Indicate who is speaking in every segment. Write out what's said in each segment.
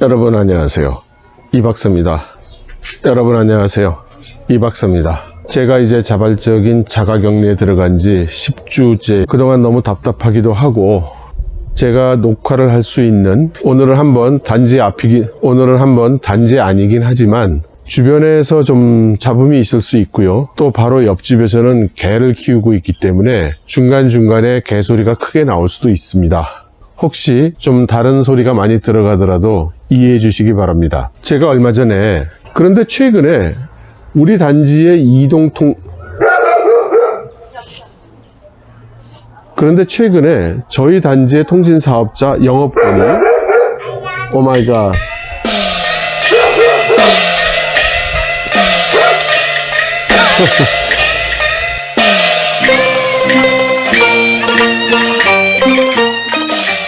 Speaker 1: 여러분 안녕하세요. 이박사입니다. 여러분 안녕하세요. 이박사입니다. 제가 이제 자발적인 자가격리에 들어간 지 10주째, 그동안 너무 답답하기도 하고, 제가 녹화를 할 수 있는, 오늘은 한번 단지 아니긴 하지만 주변에서 좀 잡음이 있을 수 있고요. 또 바로 옆집에서는 개를 키우고 있기 때문에 중간중간에 개 소리가 크게 나올 수도 있습니다. 혹시 좀 다른 소리가 많이 들어가더라도 이해해 주시기 바랍니다. 제가 얼마 전에, 그런데 최근에 우리 단지의 그런데 최근에 저희 단지의 통신사업자 영업권이, 오 마이 갓,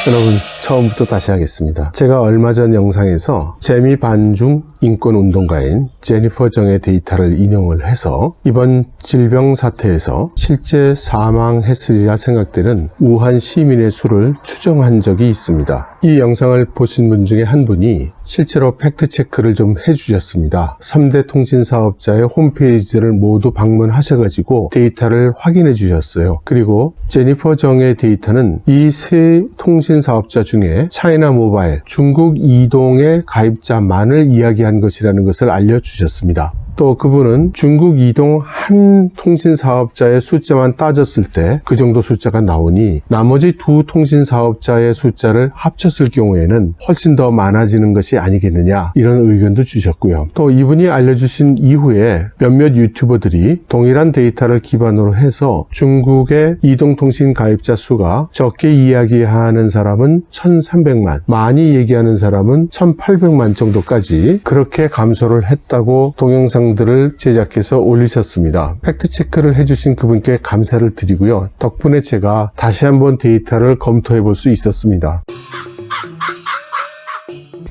Speaker 1: 여러분 처음부터 다시 하겠습니다. 제가 얼마 전 영상에서 재미 반중 인권운동가인 제니퍼 정의 데이터를 인용을 해서 이번 질병 사태에서 실제 사망했으리라 생각되는 우한 시민의 수를 추정한 적이 있습니다. 이 영상을 보신 분 중에 한 분이 실제로 팩트체크를 좀 해주셨습니다. 3대 통신사업자의 홈페이지를 모두 방문하셔가지고 데이터를 확인해 주셨어요. 그리고 제니퍼 정의 데이터는 이 세 통신사업자 중에 차이나 모바일, 중국 이동의 가입자만을 이야기한 것이라는 것을 알려주셨습니다. 또 그분은 중국 이동 한 통신사업자의 숫자만 따졌을 때 그 정도 숫자가 나오니 나머지 두 통신사업자의 숫자를 합쳤을 경우에는 훨씬 더 많아지는 것이 아니겠느냐, 이런 의견도 주셨고요. 또 이분이 알려주신 이후에 몇몇 유튜버들이 동일한 데이터를 기반으로 해서 중국의 이동통신 가입자 수가 적게 이야기하는 사람은 1300만, 많이 얘기하는 사람은 1800만 정도까지 그렇게 감소를 했다고 동영상 들을 제작해서 올리셨습니다. 팩트체크를 해주신 그분께 감사를 드리고요. 덕분에 제가 다시 한번 데이터를 검토해 볼 수 있었습니다.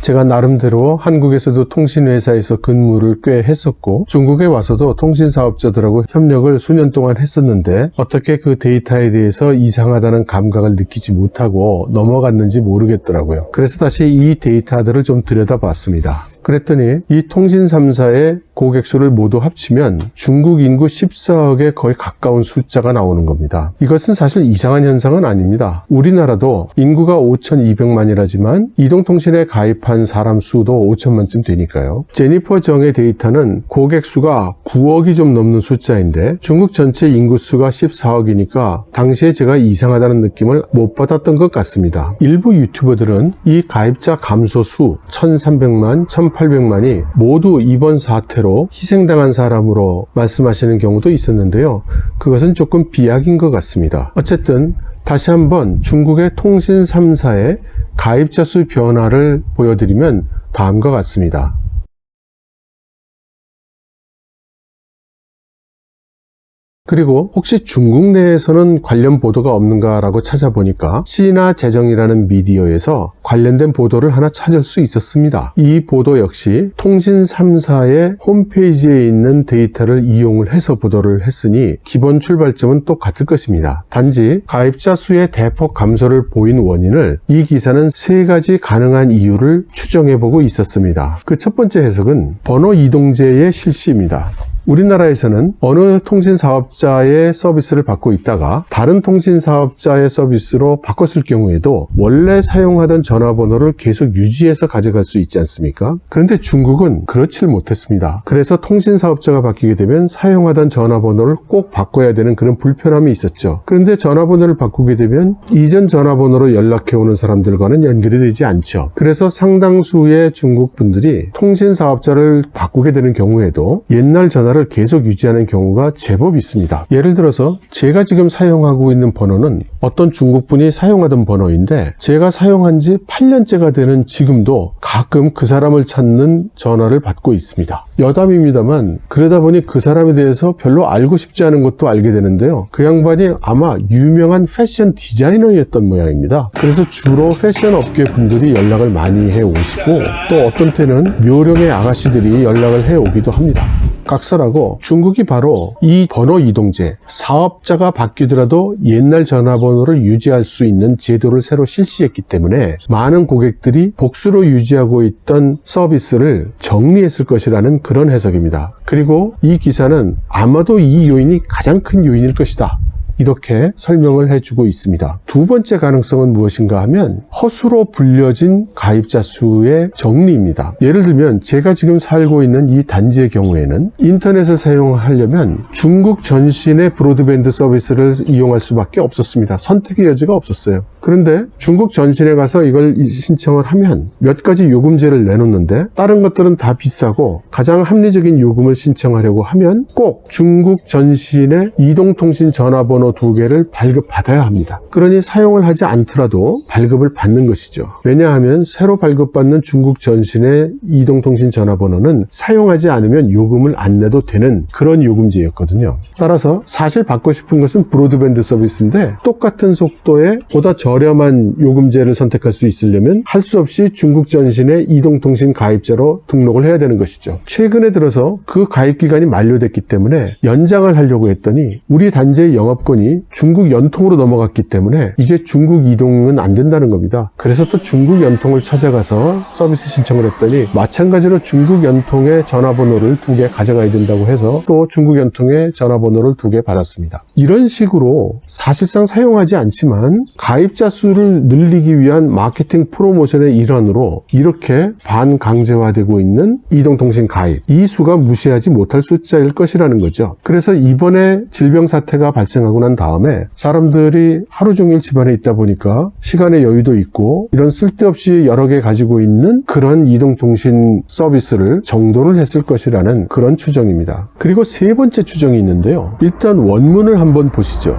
Speaker 1: 제가 나름대로 한국에서도 통신회사에서 근무를 꽤 했었고 중국에 와서도 통신사업자들하고 협력을 수년 동안 했었는데 어떻게 그 데이터에 대해서 이상하다는 감각을 느끼지 못하고 넘어갔는지 모르겠더라고요. 그래서 다시 이 데이터들을 좀 들여다봤습니다. 그랬더니 이 통신 3사의 고객 수를 모두 합치면 중국 인구 14억에 거의 가까운 숫자가 나오는 겁니다. 이것은 사실 이상한 현상은 아닙니다. 우리나라도 인구가 5200만이라지만 이동통신에 가입한 사람 수도 5000만쯤 되니까요. 제니퍼 정의 데이터는 고객 수가 9억이 좀 넘는 숫자인데 중국 전체 인구 수가 14억이니까 당시에 제가 이상하다는 느낌을 못 받았던 것 같습니다. 일부 유튜버들은 이 가입자 감소 수 1300만, 1800만이 모두 이번 사태로 희생당한 사람으로 말씀하시는 경우도 있었는데요. 그것은 조금 비약인 것 같습니다. 어쨌든 다시 한번 중국의 통신 3사의 가입자 수 변화를 보여드리면 다음과 같습니다. 그리고 혹시 중국 내에서는 관련 보도가 없는가라고 찾아보니까 시나 재정이라는 미디어에서 관련된 보도를 하나 찾을 수 있었습니다. 이 보도 역시 통신 3사의 홈페이지에 있는 데이터를 이용을 해서 보도를 했으니 기본 출발점은 똑같을 것입니다. 단지 가입자 수의 대폭 감소를 보인 원인을 이 기사는 세 가지 가능한 이유를 추정해보고 있었습니다. 그 첫 번째 해석은 번호 이동제의 실시입니다. 우리나라에서는 어느 통신사업자의 서비스를 받고 있다가 다른 통신사업자의 서비스로 바꿨을 경우에도 원래 사용하던 전화번호를 계속 유지해서 가져갈 수 있지 않습니까? 그런데 중국은 그렇지를 못했습니다. 그래서 통신사업자가 바뀌게 되면 사용하던 전화번호를 꼭 바꿔야 되는 그런 불편함이 있었죠. 그런데 전화번호를 바꾸게 되면 이전 전화번호로 연락해오는 사람들과는 연결이 되지 않죠. 그래서 상당수의 중국 분들이 통신사업자를 바꾸게 되는 경우에도 옛날 전화를 계속 유지하는 경우가 제법 있습니다. 예를 들어서 제가 지금 사용하고 있는 번호는 어떤 중국분이 사용하던 번호인데 제가 사용한 지 8년째가 되는 지금도 가끔 그 사람을 찾는 전화를 받고 있습니다. 여담입니다만 그러다 보니 그 사람에 대해서 별로 알고 싶지 않은 것도 알게 되는데요. 그 양반이 아마 유명한 패션 디자이너였던 모양입니다. 그래서 주로 패션 업계 분들이 연락을 많이 해오시고 또 어떤 때는 묘령의 아가씨들이 연락을 해오기도 합니다. 각설하고 중국이 바로 이 번호 이동제, 사업자가 바뀌더라도 옛날 전화번호를 유지할 수 있는 제도를 새로 실시했기 때문에 많은 고객들이 복수로 유지하고 있던 서비스를 정리했을 것이라는 그런 해석입니다. 그리고 이 기사는 아마도 이 요인이 가장 큰 요인일 것이다, 이렇게 설명을 해주고 있습니다. 두 번째 가능성은 무엇인가 하면 허수로 불려진 가입자 수의 정리입니다. 예를 들면 제가 지금 살고 있는 이 단지의 경우에는 인터넷을 사용하려면 중국 전신의 브로드밴드 서비스를 이용할 수밖에 없었습니다. 선택의 여지가 없었어요. 그런데 중국 전신에 가서 이걸 신청을 하면 몇 가지 요금제를 내놓는데 다른 것들은 다 비싸고 가장 합리적인 요금을 신청하려고 하면 꼭 중국 전신의 이동통신 전화번호 2개를 발급받아야 합니다. 그러니 사용을 하지 않더라도 발급을 받는 것이죠. 왜냐하면 새로 발급받는 중국 전신의 이동통신 전화번호는 사용하지 않으면 요금을 안 내도 되는 그런 요금제였거든요. 따라서 사실 받고 싶은 것은 브로드밴드 서비스인데 똑같은 속도에 보다 저렴한 요금제를 선택할 수 있으려면 할 수 없이 중국 전신의 이동통신 가입자로 등록을 해야 되는 것이죠. 최근에 들어서 그 가입 기간이 만료됐기 때문에 연장을 하려고 했더니 우리 단지의 영업권이 중국 연통으로 넘어갔기 때문에 이제 중국 이동은 안 된다는 겁니다. 그래서 또 중국 연통을 찾아가서 서비스 신청을 했더니 마찬가지로 중국 연통의 전화번호를 2개 가져가야 된다고 해서 또 중국 연통의 전화번호를 2개 받았습니다. 이런 식으로 사실상 사용하지 않지만 가입자 수를 늘리기 위한 마케팅 프로모션의 일환으로 이렇게 반강제화되고 있는 이동통신 가입, 이 수가 무시하지 못할 숫자일 것이라는 거죠. 그래서 이번에 질병 사태가 발생하고 난 다음에 사람들이 하루 종일 집안에 있다 보니까 시간의 여유도 있고 이런 쓸데없이 여러 개 가지고 있는 그런 이동통신 서비스를 정도를 했을 것이라는 그런 추정입니다. 그리고 세 번째 추정이 있는데요. 일단 원문을 한번 보시죠.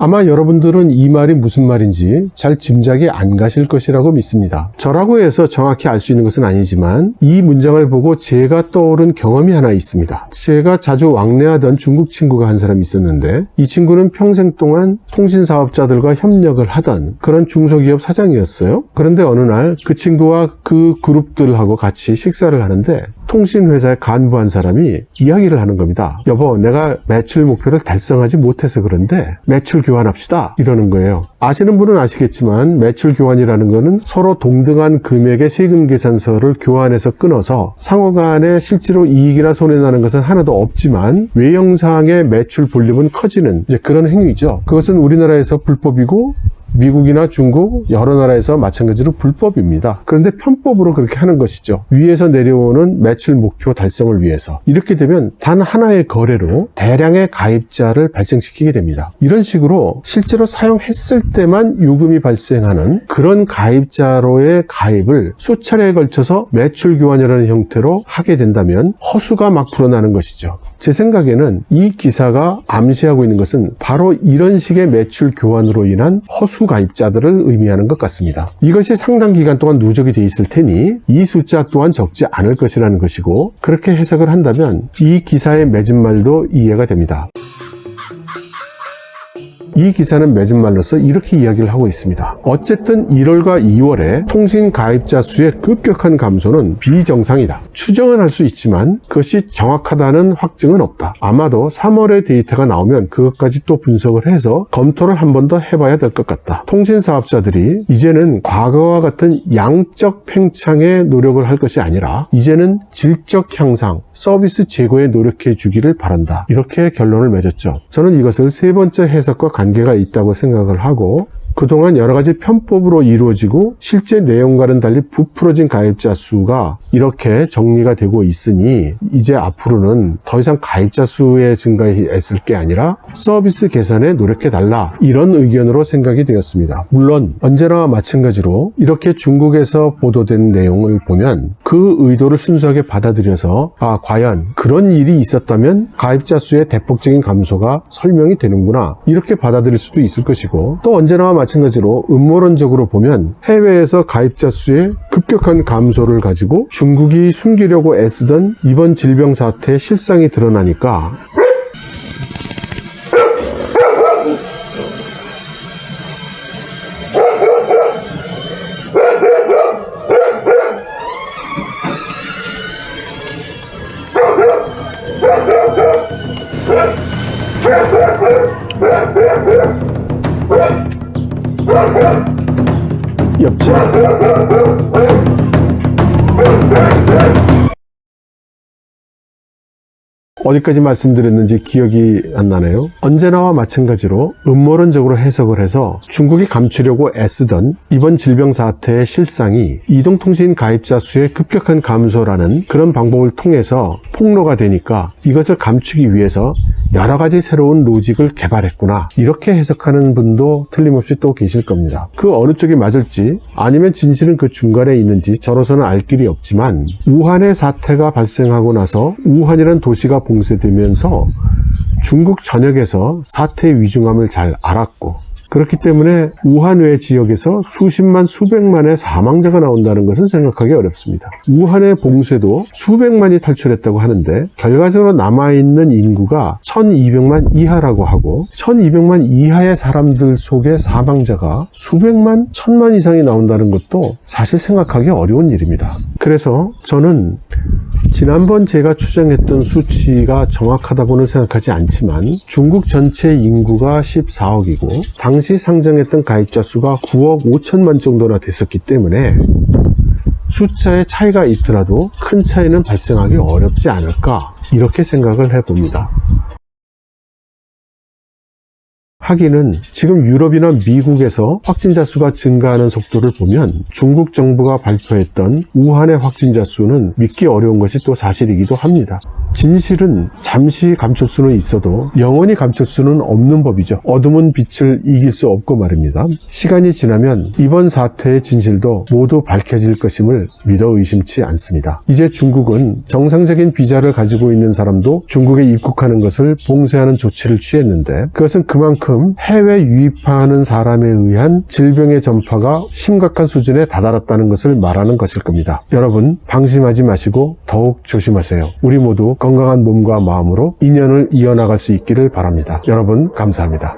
Speaker 1: 아마 여러분들은 이 말이 무슨 말인지 잘 짐작이 안 가실 것이라고 믿습니다. 저라고 해서 정확히 알 수 있는 것은 아니지만 이 문장을 보고 제가 떠오른 경험이 하나 있습니다. 제가 자주 왕래하던 중국 친구가 한 사람이 있었는데 이 친구는 평생 동안 통신사업자들과 협력을 하던 그런 중소기업 사장이었어요. 그런데 어느 날 그 친구와 그 그룹들하고 같이 식사를 하는데 통신회사의 간부 한 사람이 이야기를 하는 겁니다. 여보, 내가 매출 목표를 달성하지 못해서 그런데 매출 교환합시다, 이러는 거예요. 아시는 분은 아시겠지만 매출 교환이라는 거는 서로 동등한 금액의 세금 계산서를 교환해서 끊어서 상호 간에 실제로 이익이나 손해나는 것은 하나도 없지만 외형상의 매출 볼륨은 커지는 이제 그런 행위죠. 그것은 우리나라에서 불법이고 미국이나 중국 여러 나라에서 마찬가지로 불법입니다. 그런데 편법으로 그렇게 하는 것이죠. 위에서 내려오는 매출 목표 달성을 위해서. 이렇게 되면 단 하나의 거래로 대량의 가입자를 발생시키게 됩니다. 이런 식으로 실제로 사용했을 때만 요금이 발생하는 그런 가입자로의 가입을 수차례에 걸쳐서 매출 교환이라는 형태로 하게 된다면 허수가 막 불어나는 것이죠. 제 생각에는 이 기사가 암시하고 있는 것은 바로 이런 식의 매출 교환으로 인한 허수 가입자들을 의미하는 것 같습니다. 이것이 상당 기간 동안 누적이 돼 있을 테니 이 숫자 또한 적지 않을 것이라는 것이고, 그렇게 해석을 한다면 이 기사의 맺은 말도 이해가 됩니다. 이 기사는 맺은 말로서 이렇게 이야기를 하고 있습니다. 어쨌든 1월과 2월에 통신 가입자 수의 급격한 감소는 비정상이다. 추정은 할 수 있지만 그것이 정확하다는 확증은 없다. 아마도 3월의 데이터가 나오면 그것까지 또 분석을 해서 검토를 한 번 더 해봐야 될 것 같다. 통신 사업자들이 이제는 과거와 같은 양적 팽창에 노력을 할 것이 아니라 이제는 질적 향상, 서비스 제고에 노력해 주기를 바란다. 이렇게 결론을 맺었죠. 저는 이것을 세 번째 해석과 관계가 있다고 생각을 하고, 그동안 여러 가지 편법으로 이루어지고 실제 내용과는 달리 부풀어진 가입자 수가 이렇게 정리가 되고 있으니 이제 앞으로는 더 이상 가입자 수의 증가에 애쓸 게 아니라 서비스 개선에 노력해달라, 이런 의견으로 생각이 되었습니다. 물론 언제나 마찬가지로 이렇게 중국에서 보도된 내용을 보면 그 의도를 순수하게 받아들여서 과연 그런 일이 있었다면 가입자 수의 대폭적인 감소가 설명이 되는구나, 이렇게 받아들일 수도 있을 것이고, 또 언제나 마찬가지로 음모론적으로 보면 해외에서 가입자 수의 급격한 감소를 가지고 중국이 숨기려고 애쓰던 이번 질병 사태의 실상이 드러나니까 옆집 어디까지 말씀드렸는지 기억이 안 나네요. 언제나와 마찬가지로 음모론적으로 해석을 해서 중국이 감추려고 애쓰던 이번 질병 사태의 실상이 이동통신 가입자 수의 급격한 감소라는 그런 방법을 통해서 폭로가 되니까 이것을 감추기 위해서 여러 가지 새로운 로직을 개발했구나, 이렇게 해석하는 분도 틀림없이 또 계실 겁니다. 그 어느 쪽이 맞을지 아니면 진실은 그 중간에 있는지 저로서는 알 길이 없지만, 우한의 사태가 발생하고 나서 우한이라는 도시가 봉쇄되면서 중국 전역에서 사태의 위중함을 잘 알았고, 그렇기 때문에 우한 외 지역에서 수십만, 수백만의 사망자가 나온다는 것은 생각하기 어렵습니다. 우한의 봉쇄도 수백만이 탈출했다고 하는데 결과적으로 남아있는 인구가 1200만 이하라고 하고, 1200만 이하의 사람들 속에 사망자가 수백만, 1000만 이상이 나온다는 것도 사실 생각하기 어려운 일입니다. 그래서 저는 지난번 제가 추정했던 수치가 정확하다고는 생각하지 않지만, 중국 전체 인구가 14억이고 당시 상정했던 가입자 수가 9억 5천만 정도나 됐었기 때문에 숫자의 차이가 있더라도 큰 차이는 발생하기 어렵지 않을까, 이렇게 생각을 해봅니다. 하기는 지금 유럽이나 미국에서 확진자 수가 증가하는 속도를 보면 중국 정부가 발표했던 우한의 확진자 수는 믿기 어려운 것이 또 사실이기도 합니다. 진실은 잠시 감출 수는 있어도 영원히 감출 수는 없는 법이죠. 어둠은 빛을 이길 수 없고 말입니다. 시간이 지나면 이번 사태의 진실도 모두 밝혀질 것임을 믿어 의심치 않습니다. 이제 중국은 정상적인 비자를 가지고 있는 사람도 중국에 입국하는 것을 봉쇄하는 조치를 취했는데, 그것은 그만큼 해외 유입하는 사람에 의한 질병의 전파가 심각한 수준에 다다랐다는 것을 말하는 것일 겁니다. 여러분, 방심하지 마시고 더욱 조심하세요. 우리 모두 건강한 몸과 마음으로 인연을 이어나갈 수 있기를 바랍니다. 여러분, 감사합니다.